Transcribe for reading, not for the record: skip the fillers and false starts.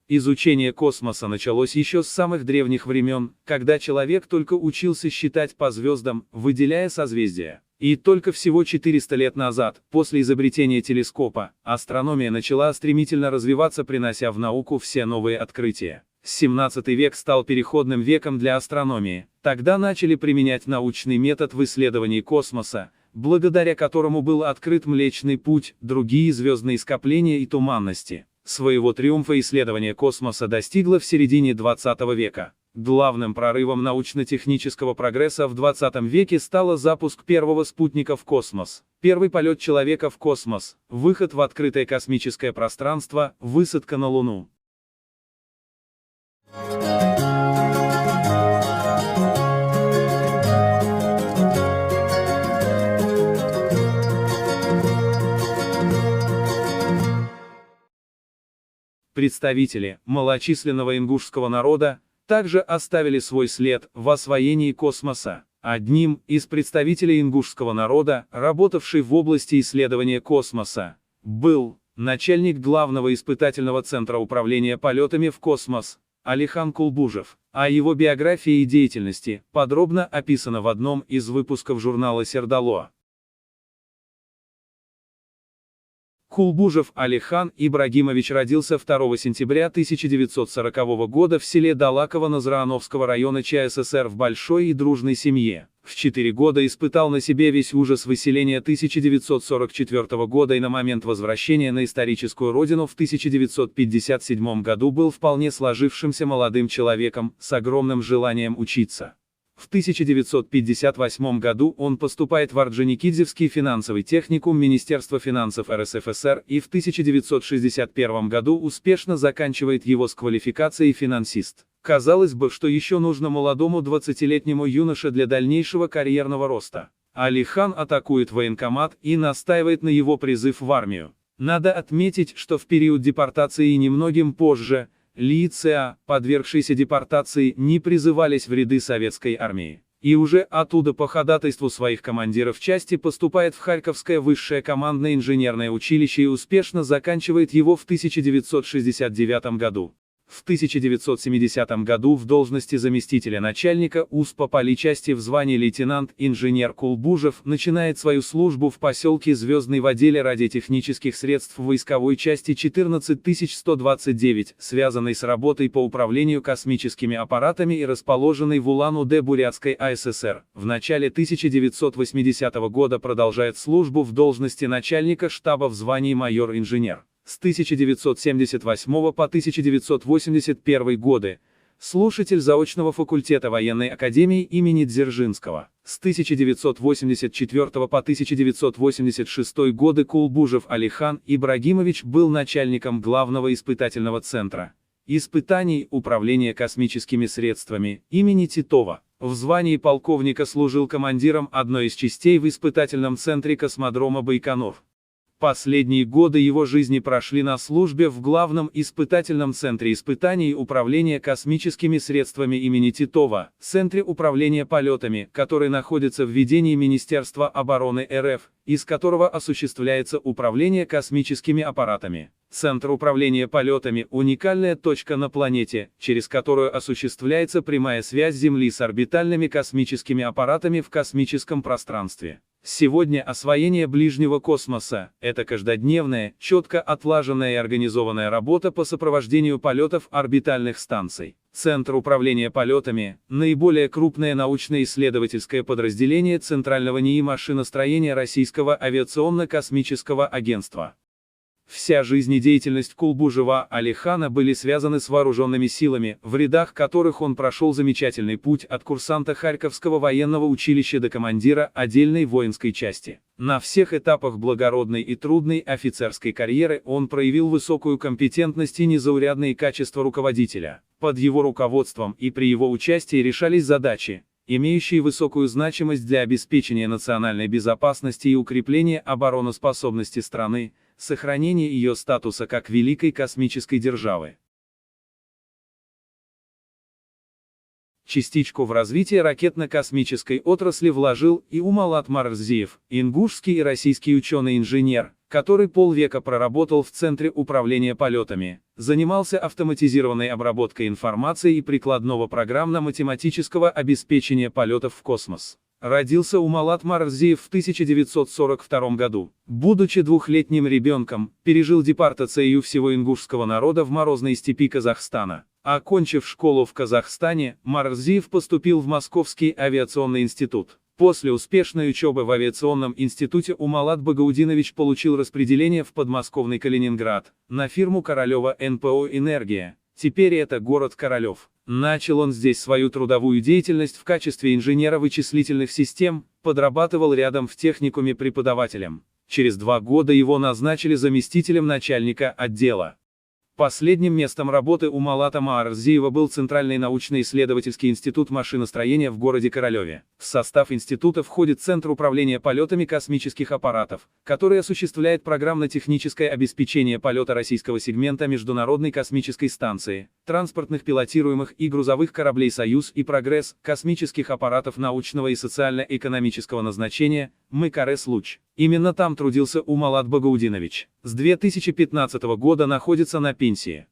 Изучение космоса началось еще с самых древних времен, когда человек только учился считать по звездам, выделяя созвездия. И только всего 400 лет назад, после изобретения телескопа, астрономия начала стремительно развиваться, принося в науку все новые открытия. 17 век стал переходным веком для астрономии. Тогда начали применять научный метод в исследовании космоса, благодаря которому был открыт Млечный Путь, другие звездные скопления и туманности. Своего триумфа исследование космоса достигло в середине 20 века. Главным прорывом научно-технического прогресса в 20 веке стал запуск первого спутника в космос, первый полет человека в космос, выход в открытое космическое пространство, высадка на Луну. Представители малочисленного ингушского народа также оставили свой след в освоении космоса. Одним из представителей ингушского народа, работавший в области исследования космоса, был начальник главного испытательного центра управления полетами в космос Алихан Кулбужев. О его биографии и деятельности подробно описано в одном из выпусков журнала «Сердало». Кулбужев Алихан Ибрагимович родился 2 сентября 1940 года в селе Далаково Назраановского района ЧССР в большой и дружной семье. В 4 года испытал на себе весь ужас выселения 1944 года и на момент возвращения на историческую родину в 1957 году был вполне сложившимся молодым человеком, с огромным желанием учиться. В 1958 году он поступает в Орджоникидзевский финансовый техникум Министерства финансов РСФСР и в 1961 году успешно заканчивает его с квалификацией финансист. Казалось бы, что еще нужно молодому 20-летнему юноше для дальнейшего карьерного роста. Алихан атакует военкомат и настаивает на его призыв в армию. Надо отметить, что в период депортации и немногим позже, лица, подвергшиеся депортации, не призывались в ряды советской армии. И уже оттуда по ходатайству своих командиров части поступает в Харьковское высшее командное инженерное училище и успешно заканчивает его в 1969 году. В 1970 году в должности заместителя начальника УС по политчасти в звании лейтенант-инженер Кулбужев начинает свою службу в поселке Звездный в отделе радиотехнических средств войсковой части 14129, связанной с работой по управлению космическими аппаратами и расположенной в Улан-Удэ Бурятской АССР. В начале 1980 года продолжает службу в должности начальника штаба в звании майор-инженер. С 1978 по 1981 годы, слушатель заочного факультета военной академии имени Дзержинского. С 1984 по 1986 годы Кулбужев Алихан Ибрагимович был начальником главного испытательного центра испытаний управления космическими средствами имени Титова. В звании полковника служил командиром одной из частей в испытательном центре космодрома Байконур. Последние годы его жизни прошли на службе в Главном испытательном центре испытаний управления космическими средствами имени Титова, Центре управления полетами, который находится в ведении Министерства обороны РФ, из которого осуществляется управление космическими аппаратами. Центр управления полетами – уникальная точка на планете, через которую осуществляется прямая связь Земли с орбитальными космическими аппаратами в космическом пространстве. Сегодня освоение ближнего космоса – это каждодневная, четко отлаженная и организованная работа по сопровождению полетов орбитальных станций. Центр управления полетами – наиболее крупное научно-исследовательское подразделение Центрального НИИ машиностроения Российского авиационно-космического агентства. Вся жизнедеятельность Кулбужева Алихана были связаны с вооруженными силами, в рядах которых он прошел замечательный путь от курсанта Харьковского военного училища до командира отдельной воинской части. На всех этапах благородной и трудной офицерской карьеры он проявил высокую компетентность и незаурядные качества руководителя. Под его руководством и при его участии решались задачи, имеющие высокую значимость для обеспечения национальной безопасности и укрепления обороноспособности страны, сохранения ее статуса как великой космической державы. Частичку в развитие ракетно-космической отрасли вложил и Умалат Марзиев, ингушский и российский ученый-инженер, который полвека проработал в Центре управления полетами, занимался автоматизированной обработкой информации и прикладного программно-математического обеспечения полетов в космос. Родился Умалат Маарзиев в 1942 году. Будучи двухлетним ребенком, пережил депортацию всего ингушского народа в морозной степи Казахстана. Окончив школу в Казахстане, Маарзиев поступил в Московский авиационный институт. После успешной учебы в авиационном институте Умалат Багаудинович получил распределение в подмосковный Калининград, на фирму Королева НПО «Энергия». Теперь это город Королев. Начал он здесь свою трудовую деятельность в качестве инженера вычислительных систем, подрабатывал рядом в техникуме преподавателем. Через 2 года его назначили заместителем начальника отдела. Последним местом работы Умалата Маарзиева был Центральный научно-исследовательский институт машиностроения в городе Королеве. В состав института входит Центр управления полетами космических аппаратов, который осуществляет программно-техническое обеспечение полета российского сегмента Международной космической станции, транспортных пилотируемых и грузовых кораблей «Союз» и «Прогресс», космических аппаратов научного и социально-экономического назначения, МКРС «Луч». Именно там трудился Умалат Багаудинович. С 2015 года находится на пенсии.